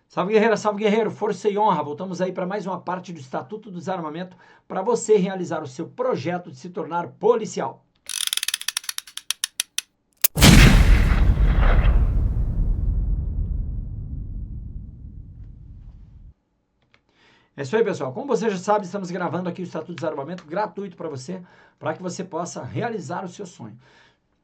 salve guerreiro, força e honra. Voltamos aí para mais uma parte do Estatuto do Desarmamento para você realizar o seu projeto de se tornar policial. É isso aí, pessoal. Como você já sabe, estamos gravando aqui o Estatuto do Desarmamento gratuito para que você possa realizar o seu sonho.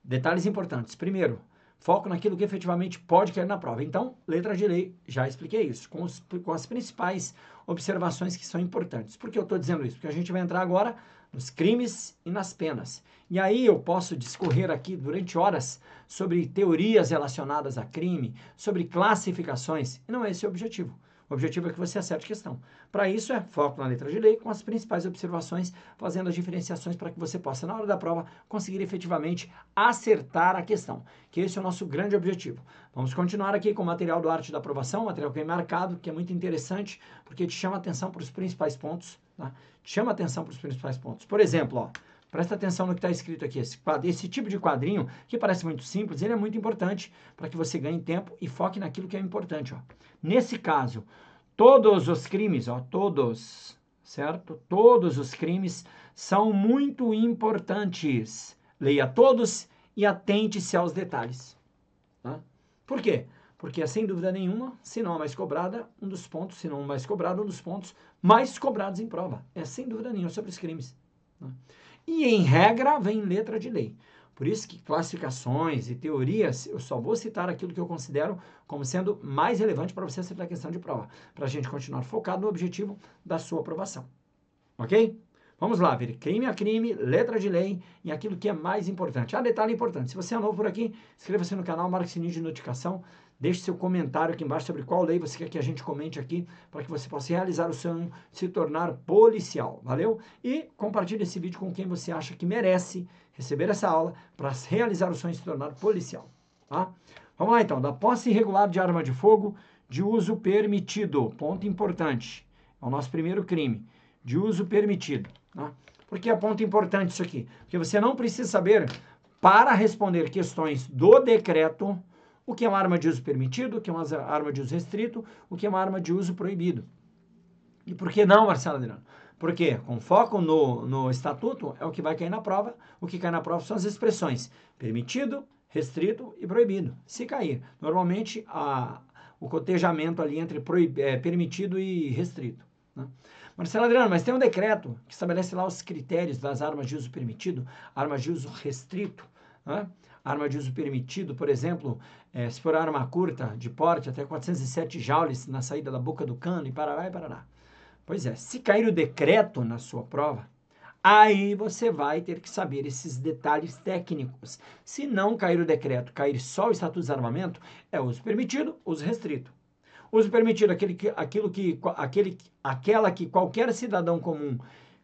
Detalhes importantes. Primeiro, foco naquilo que efetivamente pode cair na prova. Então, letra de lei, já expliquei isso, com as principais observações que são importantes. Por que eu estou dizendo isso? Porque a gente vai entrar agora nos crimes e nas penas. E aí eu posso discorrer aqui durante horas sobre teorias relacionadas a crime, sobre classificações, e não é esse o objetivo. O objetivo é que você acerte a questão. Para isso é foco na letra de lei, com as principais observações, fazendo as diferenciações para que você possa, na hora da prova, conseguir efetivamente acertar a questão, que esse é o nosso grande objetivo. Vamos continuar aqui com o material do Arte da Aprovação, material que é marcado, que é muito interessante, porque te chama atenção para os principais pontos, tá? Te chama atenção para os principais pontos. Por exemplo, ó, presta atenção no que está escrito aqui. Esse tipo de quadrinho, que parece muito simples, ele é muito importante para que você ganhe tempo e foque naquilo que é importante. Ó. Nesse caso, todos os crimes, ó, todos, certo? Todos os crimes são muito importantes. Leia todos e atente-se aos detalhes. Tá? Por quê? Porque é sem dúvida nenhuma, se não a mais cobrada, um dos pontos, se não o mais cobrado, um dos pontos mais cobrados em prova. É sem dúvida nenhuma sobre os crimes. Tá? E, em regra, vem letra de lei. Por isso que classificações e teorias, eu só vou citar aquilo que eu considero como sendo mais relevante para você acertar a questão de prova, para a gente continuar focado no objetivo da sua aprovação. Ok? Vamos lá, ver crime a crime, letra de lei e aquilo que é mais importante. Detalhe importante, se você é novo por aqui, inscreva-se no canal, marque o sininho de notificação, deixe seu comentário aqui embaixo sobre qual lei você quer que a gente comente aqui, para que você possa realizar o sonho, se tornar policial, valeu? E compartilhe esse vídeo com quem você acha que merece receber essa aula para realizar o sonho de se tornar policial, tá? Vamos lá então, da posse irregular de arma de fogo de uso permitido, ponto importante, é o nosso primeiro crime, de uso permitido, tá? Por que é ponto importante isso aqui? Porque você não precisa saber, para responder questões do decreto, o que é uma arma de uso permitido, o que é uma arma de uso restrito, o que é uma arma de uso proibido. E por que não, Marcelo Adriano? Porque com foco no estatuto é o que vai cair na prova. O que cai na prova são as expressões permitido, restrito e proibido. Se cair, normalmente o cotejamento ali entre permitido e restrito. Né? Marcelo Adriano, mas tem um decreto que estabelece lá os critérios das armas de uso permitido, armas de uso restrito, né? Arma de uso permitido, por exemplo, se for arma curta, de porte, até 407 joules na saída da boca do cano e parará e parará. Pois é, se cair o decreto na sua prova, aí você vai ter que saber esses detalhes técnicos. Se não cair o decreto, cair só o Estatuto de Desarmamento, é uso permitido, uso restrito. Uso permitido, aquela que qualquer cidadão comum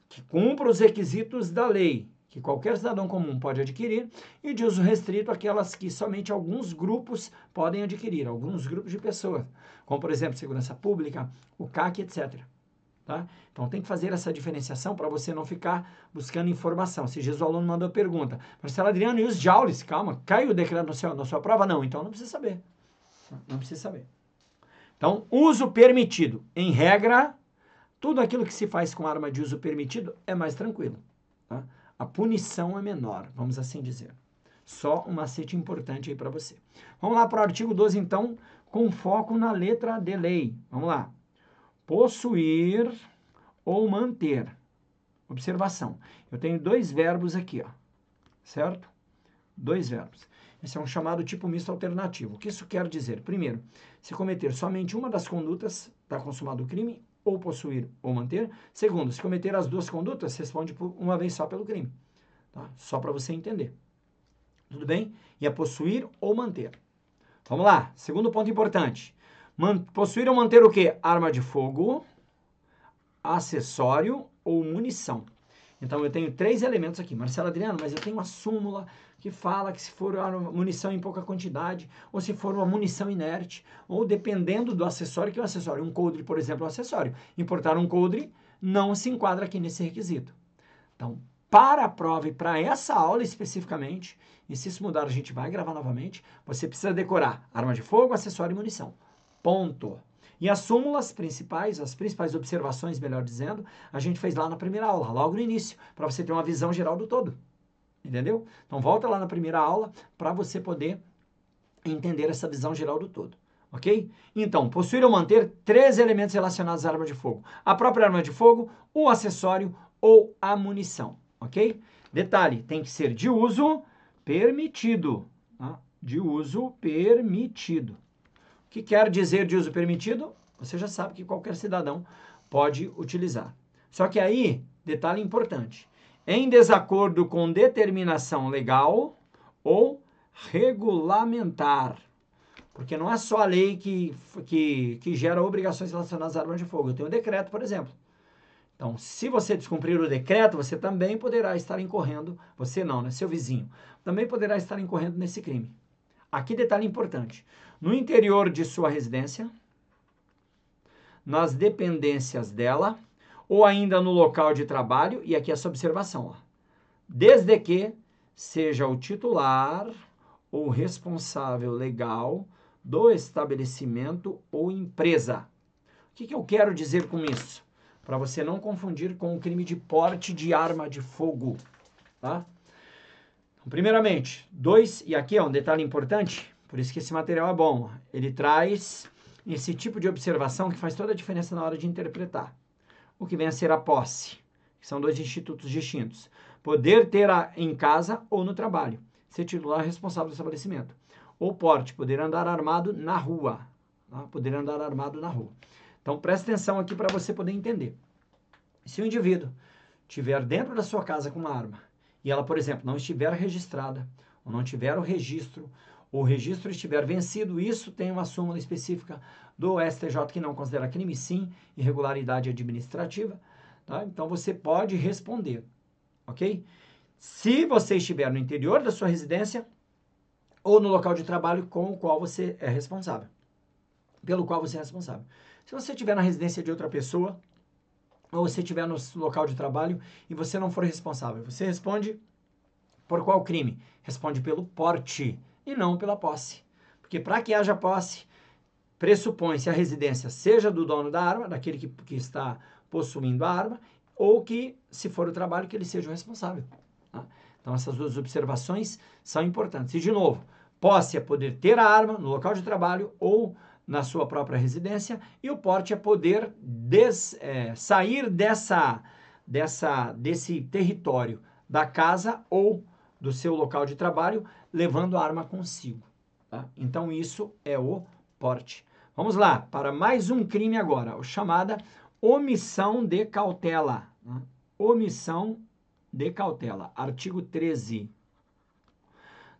que cumpra os requisitos da lei, que qualquer cidadão comum pode adquirir, e de uso restrito, aquelas que somente alguns grupos podem adquirir, alguns grupos de pessoas, como, por exemplo, segurança pública, o CAC, etc. Tá? Então, tem que fazer essa diferenciação para você não ficar buscando informação. Se Jesus, o aluno mandou a pergunta, Marcelo Adriano, e os joules? Calma, caiu o decreto na sua prova? Não, então não precisa saber. Não precisa saber. Então, uso permitido. Em regra, tudo aquilo que se faz com arma de uso permitido é mais tranquilo. Tá? A punição é menor, vamos assim dizer. Só um macete importante aí para você. Vamos lá para o artigo 12, então, com foco na letra de lei. Vamos lá. Possuir ou manter. Observação. Eu tenho dois verbos aqui, ó. Certo? Dois verbos. Esse é um chamado tipo misto alternativo. O que isso quer dizer? Primeiro, se cometer somente uma das condutas, está consumado o crime, ou possuir ou manter. Segundo, se cometer as duas condutas, responde por uma vez só pelo crime. Tá? Só para você entender. Tudo bem? E é possuir ou manter. Vamos lá. Segundo ponto importante. Possuir ou manter o quê? Arma de fogo, acessório ou munição. Então, eu tenho três elementos aqui. Marcelo Adriano, mas eu tenho uma súmula que fala que se for uma munição em pouca quantidade, ou se for uma munição inerte, ou dependendo do acessório, que é o acessório. Um coldre, por exemplo, é um acessório. Importar um coldre não se enquadra aqui nesse requisito. Então, para a prova e para essa aula especificamente, e se isso mudar a gente vai gravar novamente, você precisa decorar arma de fogo, acessório e munição. Ponto. E as súmulas principais, as principais observações, melhor dizendo, a gente fez lá na primeira aula, logo no início, para você ter uma visão geral do todo. Entendeu? Então volta lá na primeira aula para você poder entender essa visão geral do todo. Ok? Então, possuir ou manter 3 elementos relacionados à arma de fogo. A própria arma de fogo, o acessório ou a munição. Ok? Detalhe, tem que ser de uso permitido. Tá? De uso permitido. O que quer dizer de uso permitido? Você já sabe que qualquer cidadão pode utilizar. Só que aí, detalhe importante, em desacordo com determinação legal ou regulamentar. Porque não é só a lei que gera obrigações relacionadas à arma de fogo. Eu tenho um decreto, por exemplo. Então, se você descumprir o decreto, você também poderá estar incorrendo, você não, né? Seu vizinho, também poderá estar incorrendo nesse crime. Aqui detalhe importante. No interior de sua residência, nas dependências dela, ou ainda no local de trabalho, e aqui essa observação, ó, desde que seja o titular ou responsável legal do estabelecimento ou empresa. O que eu quero dizer com isso? Para você não confundir com o crime de porte de arma de fogo, tá? Então, primeiramente, e aqui é um detalhe importante, por isso que esse material é bom, ele traz esse tipo de observação que faz toda a diferença na hora de interpretar. O que vem a ser a posse, que são 2 institutos distintos. Poder ter em casa ou no trabalho, ser titular responsável do estabelecimento. Ou porte, poder andar armado na rua. Tá? Poder andar armado na rua. Então, presta atenção aqui para você poder entender. Se o indivíduo estiver dentro da sua casa com uma arma, e ela, por exemplo, não estiver registrada, ou não tiver o registro estiver vencido, isso tem uma súmula específica do STJ que não considera crime, sim, irregularidade administrativa, tá? Então você pode responder, ok? Se você estiver no interior da sua residência ou no local de trabalho com o qual você é responsável, pelo qual você é responsável. Se você estiver na residência de outra pessoa, ou você estiver no local de trabalho e você não for responsável, você responde por qual crime? Responde pelo porte e não pela posse. Porque para que haja posse, pressupõe-se a residência seja do dono da arma, daquele que está possuindo a arma, ou que, se for o trabalho, que ele seja o responsável. Tá? Então, essas 2 observações são importantes. E, de novo, posse é poder ter a arma no local de trabalho ou na sua própria residência, e o porte é poder sair desse território da casa ou do seu local de trabalho, levando a arma consigo. Tá? Então, isso é o porte. Vamos lá, para mais um crime agora, a chamada omissão de cautela. Né? Omissão de cautela, artigo 13.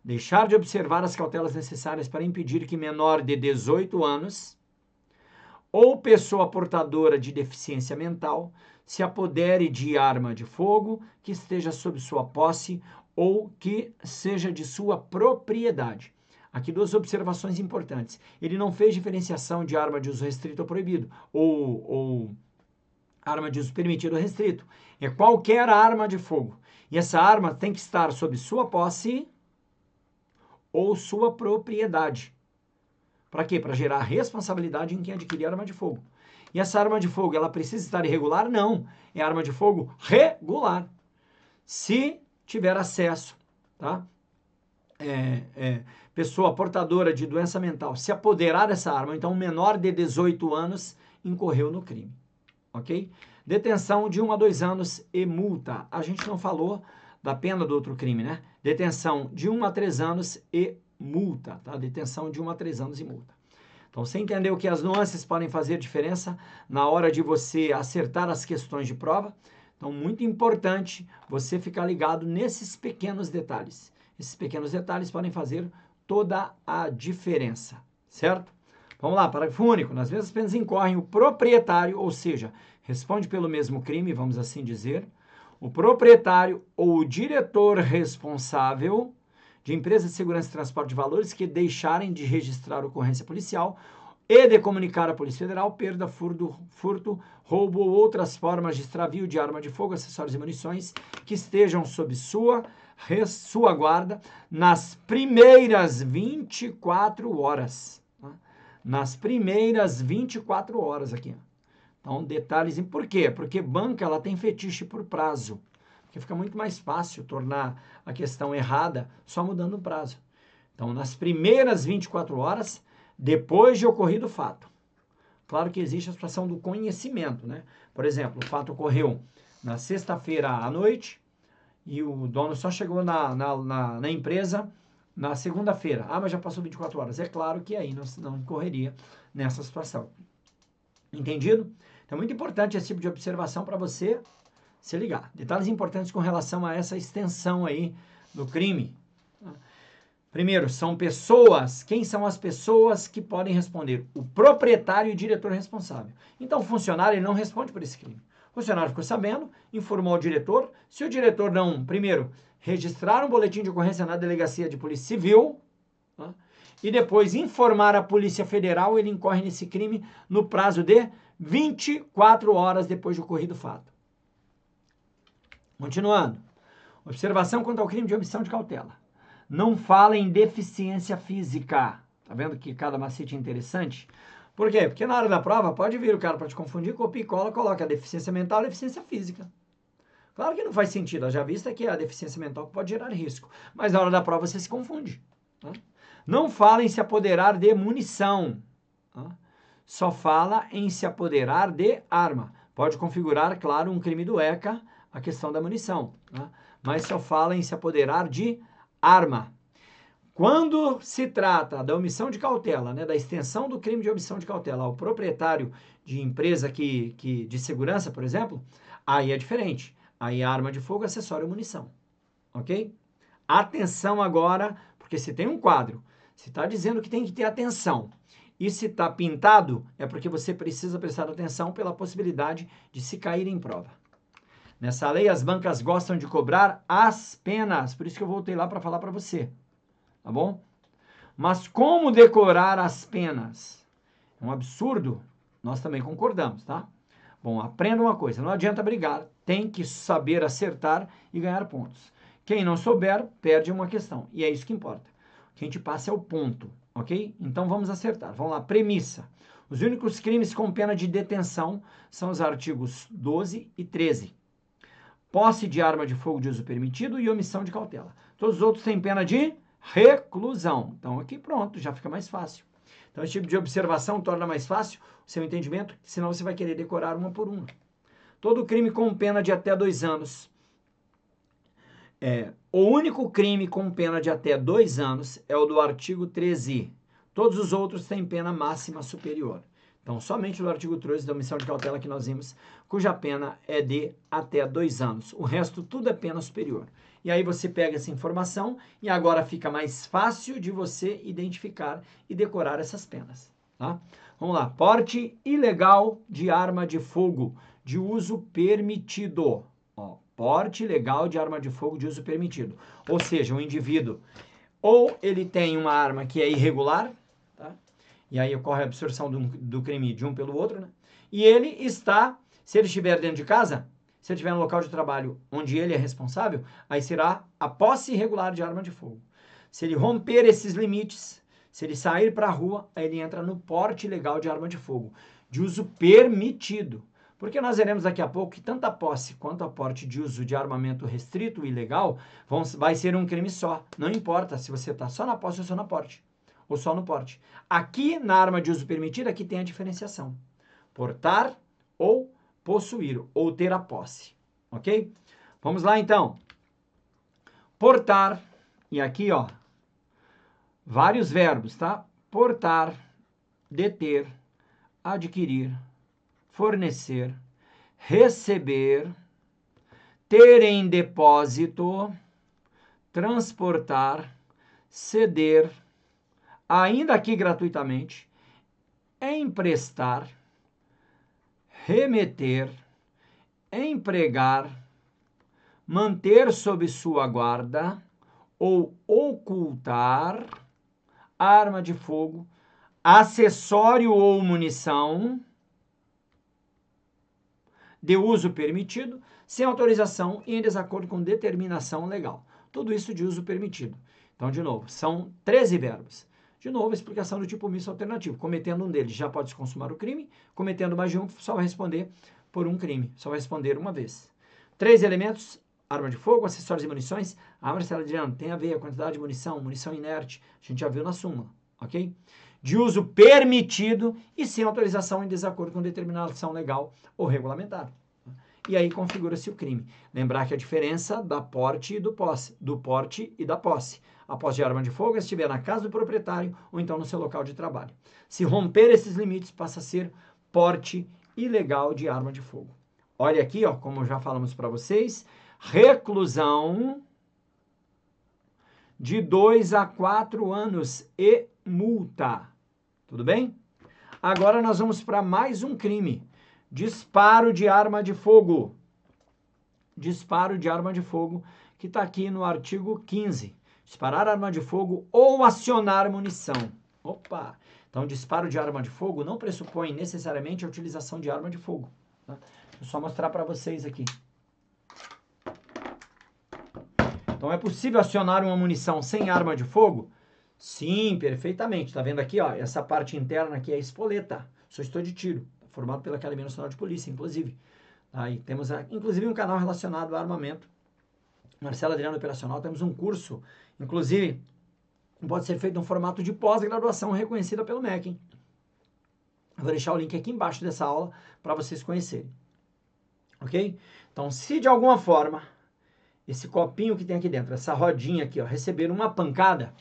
Deixar de observar as cautelas necessárias para impedir que menor de 18 anos ou pessoa portadora de deficiência mental se apodere de arma de fogo que esteja sob sua posse ou que seja de sua propriedade. Aqui 2 observações importantes. Ele não fez diferenciação de arma de uso restrito ou proibido, ou arma de uso permitido ou restrito. É qualquer arma de fogo. E essa arma tem que estar sob sua posse ou sua propriedade. Para quê? Para gerar responsabilidade em quem adquirir arma de fogo. E essa arma de fogo, ela precisa estar irregular? Não. É arma de fogo regular. Se tiver acesso, tá? Pessoa portadora de doença mental se apoderar dessa arma, então um menor de 18 anos incorreu no crime, ok? Detenção de 1 a 2 anos e multa. A gente não falou da pena do outro crime, né? Detenção de 1 a 3 anos e multa, tá? Detenção de 1 a 3 anos e multa. Então, você entendeu que as nuances podem fazer diferença na hora de você acertar as questões de prova? Então, muito importante você ficar ligado nesses pequenos detalhes. Esses pequenos detalhes podem fazer toda a diferença, certo? Vamos lá, parágrafo único. Nas mesmas penas incorrem o proprietário, ou seja, responde pelo mesmo crime, vamos assim dizer, o proprietário ou o diretor responsável de empresa de segurança e transporte de valores que deixarem de registrar ocorrência policial e de comunicar à Polícia Federal perda, furto, roubo ou outras formas de extravio de arma de fogo, acessórios e munições que estejam sob sua guarda nas primeiras 24 horas. nas primeiras 24 horas aqui. Então, detalhes. Por quê? Porque banca ela tem fetiche por prazo. Porque fica muito mais fácil tornar a questão errada só mudando o prazo. Então, nas primeiras 24 horas, depois de ocorrido o fato. Claro que existe a situação do conhecimento, né? Por exemplo, o fato ocorreu na sexta-feira à noite e o dono só chegou na empresa na segunda-feira. Ah, mas já passou 24 horas. É claro que aí não incorreria nessa situação. Entendido? Então, é muito importante esse tipo de observação para você se ligar. Detalhes importantes com relação a essa extensão aí do crime. Primeiro, são pessoas. Quem são as pessoas que podem responder? O proprietário e o diretor responsável. Então, o funcionário ele não responde por esse crime. O funcionário ficou sabendo, informou ao diretor. Se o diretor não, primeiro, registrar um boletim de ocorrência na delegacia de polícia civil, tá? E depois informar a Polícia Federal, ele incorre nesse crime no prazo de 24 horas depois de ocorrido o fato. Continuando. Observação quanto ao crime de omissão de cautela. Não fala em deficiência física. Tá vendo que cada macete é interessante? Por quê? Porque na hora da prova pode vir o cara para te confundir, copia e cola, coloca a deficiência mental e a deficiência física. Claro que não faz sentido, já vista que é a deficiência mental que pode gerar risco. Mas na hora da prova você se confunde. Tá? Não fala em se apoderar de munição. Tá? Só fala em se apoderar de arma. Pode configurar, claro, um crime do ECA, a questão da munição. Tá? Mas só fala em se apoderar de arma. Quando se trata da omissão de cautela, né, da extensão do crime de omissão de cautela ao proprietário de empresa de segurança, por exemplo, aí é diferente. Aí é arma de fogo, acessório e munição. Ok? Atenção agora, porque se tem um quadro, se está dizendo que tem que ter atenção, e se está pintado, é porque você precisa prestar atenção pela possibilidade de se cair em prova. Nessa lei, as bancas gostam de cobrar as penas, por isso que eu voltei lá para falar para você, tá bom? Mas como decorar as penas? É um absurdo, nós também concordamos, tá? Bom, aprenda uma coisa, não adianta brigar, tem que saber acertar e ganhar pontos. Quem não souber, perde uma questão, e é isso que importa. O que a gente passa é o ponto, ok? Então vamos acertar. Vamos lá, premissa. Os únicos crimes com pena de detenção são os artigos 12 e 13. Posse de arma de fogo de uso permitido e omissão de cautela. Todos os outros têm pena de reclusão. Então aqui pronto, já fica mais fácil. Então esse tipo de observação torna mais fácil o seu entendimento, senão você vai querer decorar uma por uma. Todo crime com pena de até 2 anos. O único crime com pena de até 2 anos é o do artigo 13. Todos os outros têm pena máxima superior. Então, somente o artigo 13 da omissão de cautela que nós vimos, cuja pena é de até 2 anos. O resto tudo é pena superior. E aí você pega essa informação e agora fica mais fácil de você identificar e decorar essas penas. Tá? Vamos lá. Porte ilegal de arma de fogo de uso permitido. Ó, porte ilegal de arma de fogo de uso permitido. Ou seja, o indivíduo ou ele tem uma arma que é irregular, tá? E aí ocorre a absorção do crime de um pelo outro, né? E ele está, se ele estiver dentro de casa, se ele estiver no local de trabalho onde ele é responsável, aí será a posse irregular de arma de fogo. Se ele romper esses limites, se ele sair para a rua, aí ele entra no porte ilegal de arma de fogo, de uso permitido. Porque nós veremos daqui a pouco que tanto a posse quanto a porte de uso de armamento restrito e ilegal vai ser um crime só. Não importa se você está só na posse ou só na porte. Ou só no porte. Aqui, na arma de uso permitido, aqui tem a diferenciação. Portar ou possuir, ou ter a posse. Ok? Vamos lá, então. Portar, e aqui, ó, vários verbos, tá? Portar, deter, adquirir, fornecer, receber, ter em depósito, transportar, ceder, ainda aqui gratuitamente, emprestar, remeter, empregar, manter sob sua guarda ou ocultar arma de fogo, acessório ou munição de uso permitido, sem autorização e em desacordo com determinação legal. Tudo isso de uso permitido. Então, de novo, são 13 verbos. De novo, a explicação do tipo omisso alternativo. Cometendo um deles, já pode se consumar o crime. Cometendo mais de um, só vai responder por um crime. Só vai responder uma vez. 3 elementos: arma de fogo, acessórios e munições. Ah, Marcelo Adriano, tem a ver a quantidade de munição, munição inerte. A gente já viu na súmula, ok? De uso permitido e sem autorização em desacordo com determinação legal ou regulamentar. E aí configura-se o crime. Lembrar que a diferença da porte e do porte e da posse. A posse de arma de fogo estiver na casa do proprietário ou então no seu local de trabalho. Se romper esses limites, passa a ser porte ilegal de arma de fogo. Olha aqui, ó, como já falamos para vocês, reclusão de 2 a 4 anos e multa. Tudo bem? Agora nós vamos para mais um crime. Disparo de arma de fogo. Disparo de arma de fogo, que está aqui no artigo 15. Disparar arma de fogo ou acionar munição. Opa! Então, disparo de arma de fogo não pressupõe necessariamente a utilização de arma de fogo. Tá? Vou só mostrar para vocês aqui. Então, é possível acionar uma munição sem arma de fogo? Sim, perfeitamente. Está vendo aqui, ó, essa parte interna aqui é a espoleta. Só estou de tiro. Formado pela Academia Nacional de Polícia, inclusive. Aí temos, inclusive, um canal relacionado a armamento. Marcelo Adriano Operacional. Temos um curso, inclusive, pode ser feito em um formato de pós-graduação reconhecida pelo MEC, hein? Eu vou deixar o link aqui embaixo dessa aula para vocês conhecerem. Ok? Então, se de alguma forma esse copinho que tem aqui dentro, essa rodinha aqui, ó, receber uma pancada,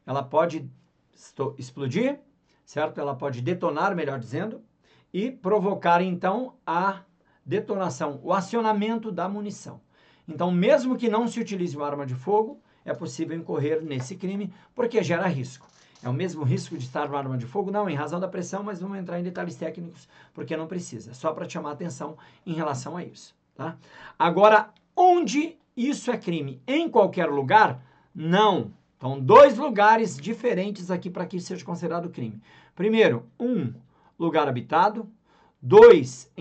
ela pode explodir, certo? Ela pode detonar, melhor dizendo, e provocar, então, a detonação, o acionamento da munição. Então, mesmo que não se utilize uma arma de fogo, é possível incorrer nesse crime, porque gera risco. É o mesmo risco de estar uma arma de fogo? Não, em razão da pressão, mas vamos entrar em detalhes técnicos, porque não precisa. É só para te chamar a atenção em relação a isso, tá? Agora, onde isso é crime? Em qualquer lugar? Não. Então, 2 lugares diferentes aqui para que isso seja considerado crime. Primeiro, lugar habitado. 2,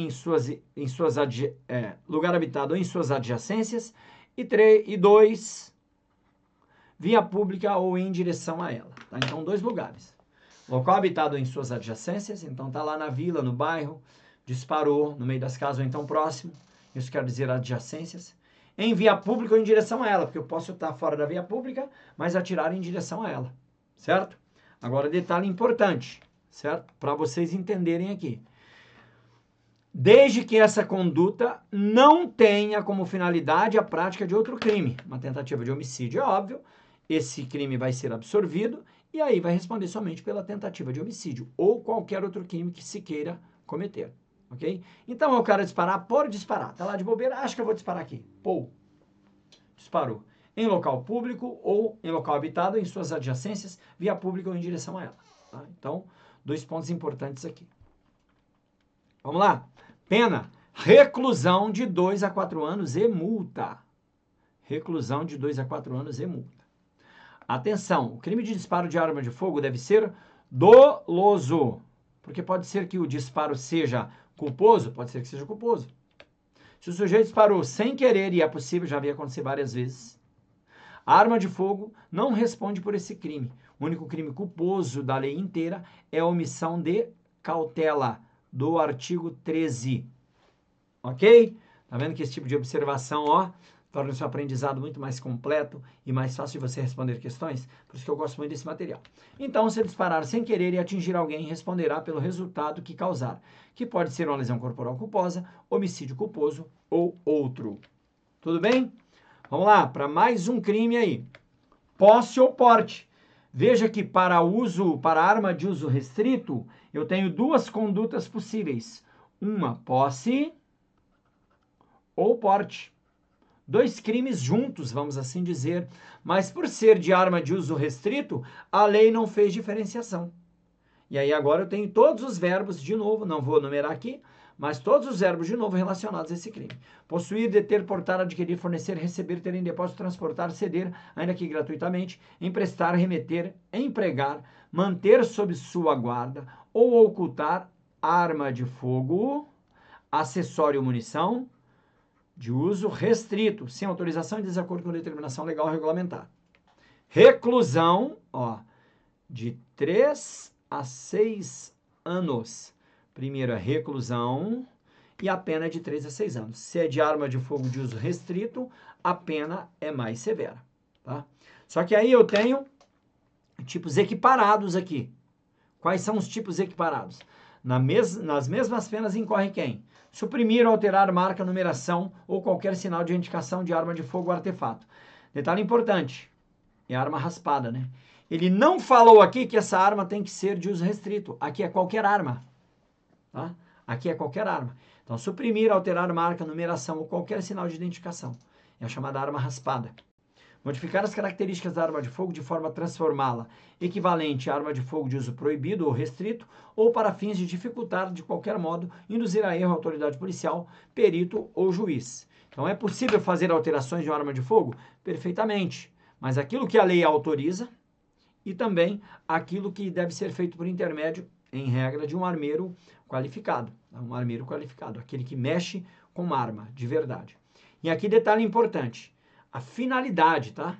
lugar habitado ou em suas adjacências. E 2, via pública ou em direção a ela. Tá? Então, 2 lugares. Local habitado em suas adjacências. Então, está lá na vila, no bairro, disparou no meio das casas ou então próximo. Isso quer dizer adjacências. Em via pública ou em direção a ela, porque eu posso estar fora da via pública, mas atirar em direção a ela, certo? Agora, detalhe importante, certo? Para vocês entenderem aqui. Desde que essa conduta não tenha como finalidade a prática de outro crime, uma tentativa de homicídio, é óbvio, esse crime vai ser absorvido e aí vai responder somente pela tentativa de homicídio ou qualquer outro crime que se queira cometer. Ok? Então, eu quero disparar por disparar. Tá lá de bobeira, acho que eu vou disparar aqui. Pô, disparou. Em local público ou em local habitado, em suas adjacências, via pública ou em direção a ela. Tá? Então, 2 pontos importantes aqui. Vamos lá. Pena, reclusão de 2 a 4 anos e multa. Reclusão de 2 a 4 anos e multa. Atenção, o crime de disparo de arma de fogo deve ser doloso. Porque pode ser que o disparo seja culposo, pode ser que seja culposo. Se o sujeito disparou sem querer, e é possível, já havia acontecido várias vezes, a arma de fogo não responde por esse crime. O único crime culposo da lei inteira é a omissão de cautela, do artigo 13. Ok? Tá vendo que esse tipo de observação, ó, torna o seu aprendizado muito mais completo e mais fácil de você responder questões. Por isso que eu gosto muito desse material. Então, se disparar sem querer e atingir alguém, responderá pelo resultado que causar, que pode ser uma lesão corporal culposa, homicídio culposo ou outro. Tudo bem? Vamos lá, para mais um crime aí. Posse ou porte. Veja que para arma de uso restrito, eu tenho 2 condutas possíveis. Uma, posse ou porte. 2 crimes juntos, vamos assim dizer, mas por ser de arma de uso restrito, a lei não fez diferenciação. E aí agora eu tenho todos os verbos de novo, não vou numerar aqui, mas todos os verbos de novo relacionados a esse crime. Possuir, deter, portar, adquirir, fornecer, receber, ter em depósito, transportar, ceder, ainda que gratuitamente, emprestar, remeter, empregar, manter sob sua guarda ou ocultar arma de fogo, acessório munição, de uso restrito, sem autorização e desacordo com determinação legal ou regulamentar. Reclusão, ó, de 3 a 6 anos. Primeiro é reclusão e a pena é de 3 a 6 anos. Se é de arma de fogo de uso restrito, a pena é mais severa, tá? Só que aí eu tenho tipos equiparados aqui. Quais são os tipos equiparados? Nas mesmas penas incorre quem? Suprimir ou alterar marca, numeração ou qualquer sinal de indicação de arma de fogo ou artefato. Detalhe importante, é arma raspada, né? Ele não falou aqui que essa arma tem que ser de uso restrito. Aqui é qualquer arma, tá? Aqui é qualquer arma. Então, suprimir, alterar marca, numeração ou qualquer sinal de identificação. É a chamada arma raspada. Modificar as características da arma de fogo de forma a transformá-la equivalente à arma de fogo de uso proibido ou restrito, ou para fins de dificultar, de qualquer modo, induzir a erro a autoridade policial, perito ou juiz. Então, é possível fazer alterações de uma arma de fogo? Perfeitamente. Mas aquilo que a lei autoriza e também aquilo que deve ser feito por intermédio, em regra, de um armeiro qualificado. Um armeiro qualificado, aquele que mexe com uma arma de verdade. E aqui detalhe importante. A finalidade, tá?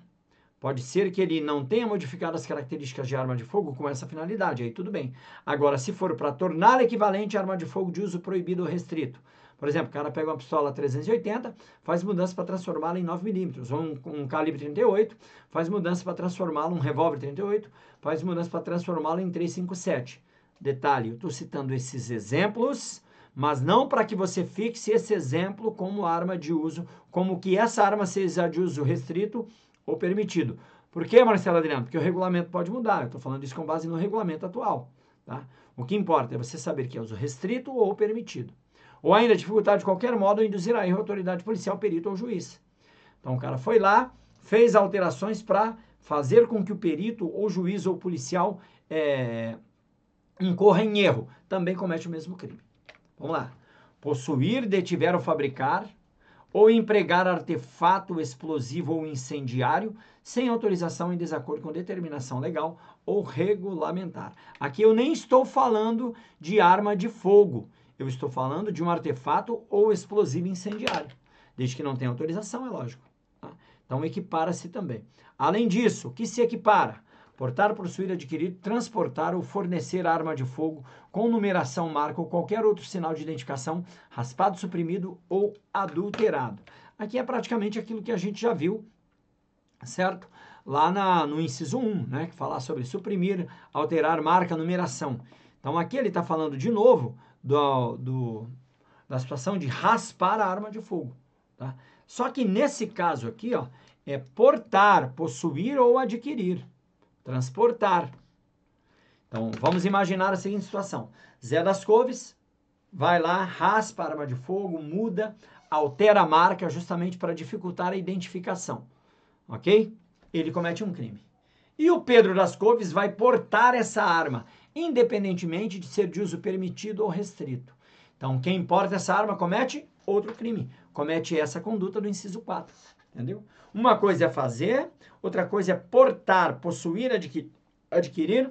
Pode ser que ele não tenha modificado as características de arma de fogo com essa finalidade, aí tudo bem. Agora, se for para tornar equivalente a arma de fogo de uso proibido ou restrito, por exemplo, o cara pega uma pistola 380, faz mudança para transformá-la em 9mm, ou um calibre 38, faz mudança para transformá-la em um revólver 38, faz mudança para transformá-la em 357. Detalhe, eu estou citando esses exemplos, mas não para que você fixe esse exemplo como arma de uso, como que essa arma seja de uso restrito ou permitido. Por que, Marcelo Adriano? Porque o regulamento pode mudar. Eu estou falando isso com base no regulamento atual. Tá? O que importa é você saber que é uso restrito ou permitido. Ou ainda dificultar de qualquer modo ou induzir a erro a autoridade policial, perito ou juiz. Então o cara foi lá, fez alterações para fazer com que o perito ou juiz ou policial incorra em erro. Também comete o mesmo crime. Vamos lá. Possuir, detiver ou fabricar, ou empregar artefato explosivo ou incendiário sem autorização em desacordo com determinação legal ou regulamentar. Aqui eu nem estou falando de arma de fogo. Eu estou falando de um artefato ou explosivo incendiário. Desde que não tenha autorização, é lógico. Tá? Então equipara-se também. Além disso, o que se equipara? Portar, possuir, adquirir, transportar ou fornecer arma de fogo com numeração, marca ou qualquer outro sinal de identificação, raspado, suprimido ou adulterado. Aqui é praticamente aquilo que a gente já viu, certo? Lá no inciso 1, né? Que fala sobre suprimir, alterar, marca, numeração. Então aqui ele está falando de novo da situação de raspar a arma de fogo. Tá? Só que nesse caso aqui, ó, é portar, possuir ou adquirir. Transportar. Então, vamos imaginar a seguinte situação. Zé das Couves vai lá, raspa a arma de fogo, muda, altera a marca justamente para dificultar a identificação. Ok? Ele comete um crime. E o Pedro das Couves vai portar essa arma, independentemente de ser de uso permitido ou restrito. Então, quem porta essa arma comete outro crime. Comete essa conduta do inciso 4. Entendeu? Uma coisa é fazer, outra coisa é portar, possuir, adquirir,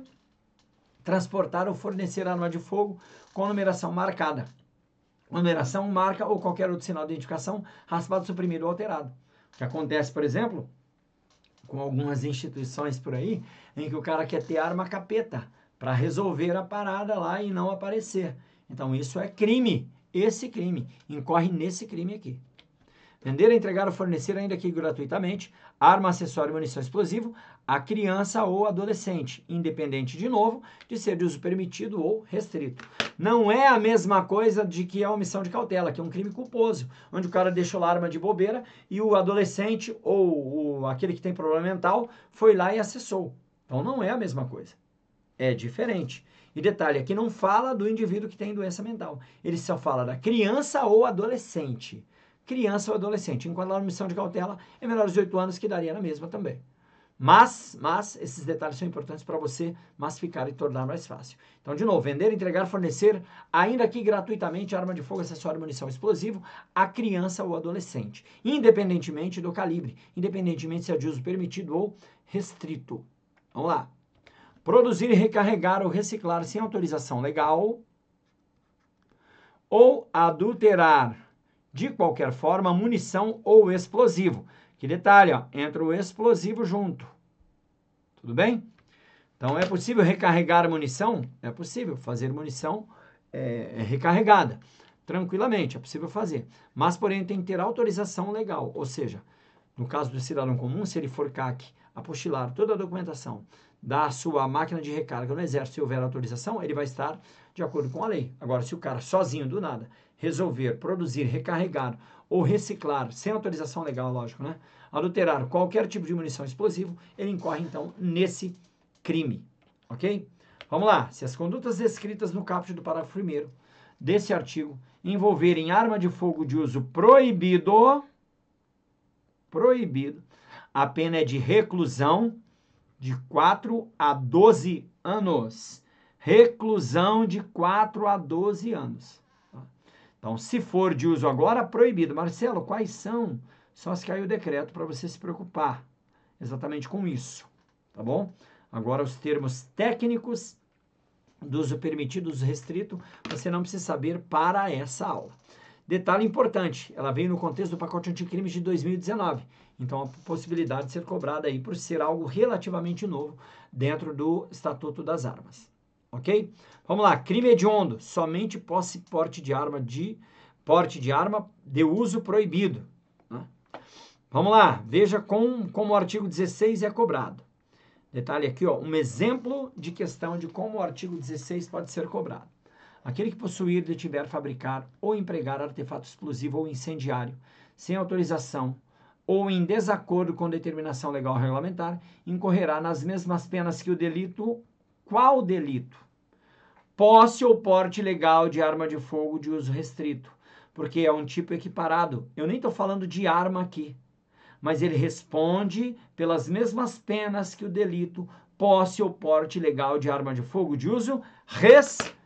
transportar ou fornecer arma de fogo com numeração marcada. Numeração, marca ou qualquer outro sinal de identificação, raspado, suprimido ou alterado. O que acontece, por exemplo, com algumas instituições por aí, em que o cara quer ter arma capeta para resolver a parada lá e não aparecer. Então isso é crime. Esse crime incorre nesse crime aqui. Vender, entregar ou fornecer, ainda que gratuitamente, arma, acessório e munição explosivo a criança ou adolescente, independente, de novo, de ser de uso permitido ou restrito. Não é a mesma coisa de que a omissão de cautela, que é um crime culposo, onde o cara deixou a arma de bobeira e o adolescente ou aquele que tem problema mental foi lá e acessou. Então não é a mesma coisa. É diferente. E detalhe, aqui não fala do indivíduo que tem doença mental. Ele só fala da criança ou adolescente. Criança ou adolescente. Enquanto a omissão de cautela é menor de 18 anos, que daria na mesma também. Mas esses detalhes são importantes para você massificar e tornar mais fácil. Então, de novo, vender, entregar, fornecer, ainda que gratuitamente, arma de fogo, acessório e munição explosivo a criança ou adolescente, independentemente do calibre, independentemente se é de uso permitido ou restrito. Vamos lá. Produzir, recarregar ou reciclar sem autorização legal ou adulterar de qualquer forma, munição ou explosivo. Que detalhe, ó, entra o explosivo junto. Tudo bem? Então, é possível recarregar munição? É possível fazer munição recarregada. Tranquilamente, é possível fazer. Mas, porém, tem que ter autorização legal. Ou seja, no caso do cidadão comum, se ele for CAC, apostilar toda a documentação da sua máquina de recarga no Exército, se houver autorização, ele vai estar de acordo com a lei. Agora, se o cara sozinho, do nada, resolver produzir, recarregar ou reciclar, sem autorização legal, lógico, né? Adulterar qualquer tipo de munição explosivo, ele incorre, então, nesse crime, ok? Vamos lá. Se as condutas descritas no caput do parágrafo 1º desse artigo envolverem arma de fogo de uso proibido, a pena é de reclusão de 4 a 12 anos. Reclusão de 4 a 12 anos. Então, se for de uso agora, proibido. Marcelo, quais são? Só se cair o decreto para você se preocupar exatamente com isso, tá bom? Agora, os termos técnicos do uso permitido, uso restrito, você não precisa saber para essa aula. Detalhe importante, ela veio no contexto do pacote anticrimes de 2019, então a possibilidade de ser cobrada aí por ser algo relativamente novo dentro do Estatuto das Armas, ok? Vamos lá, crime hediondo, somente posse porte de arma de uso proibido, né? Vamos lá, veja como o artigo 16 é cobrado. Detalhe aqui, ó, um exemplo de questão de como o artigo 16 pode ser cobrado. Aquele que possuir, detiver, fabricar ou empregar artefato explosivo ou incendiário sem autorização ou em desacordo com determinação legal ou regulamentar, incorrerá nas mesmas penas que o delito. Qual delito? Posse ou porte ilegal de arma de fogo de uso restrito, porque é um tipo equiparado. Eu nem estou falando de arma aqui, mas ele responde pelas mesmas penas que o delito posse ou porte ilegal de arma de fogo de uso restrito.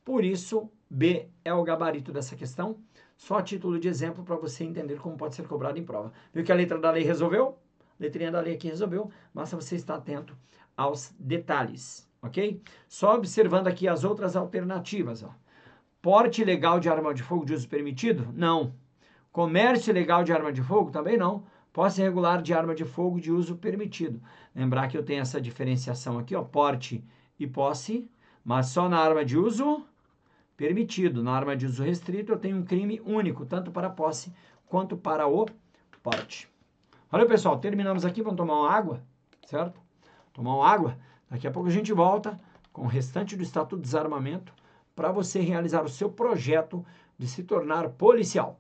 Por isso, B é o gabarito dessa questão. Só a título de exemplo para você entender como pode ser cobrado em prova. Viu que a letra da lei resolveu? Letrinha da lei aqui resolveu. Basta você estar atento aos detalhes, ok? Só observando aqui as outras alternativas, ó. Porte ilegal de arma de fogo de uso permitido? Não. Comércio ilegal de arma de fogo? Também não. Posse irregular de arma de fogo de uso permitido. Lembrar que eu tenho essa diferenciação aqui, ó, porte e posse, mas só na arma de uso permitido. Na arma de uso restrito eu tenho um crime único, tanto para a posse quanto para o porte. Valeu, pessoal. Terminamos aqui. Vamos tomar uma água, certo? Tomar uma água. Daqui a pouco a gente volta com o restante do Estatuto de Desarmamento para você realizar o seu projeto de se tornar policial.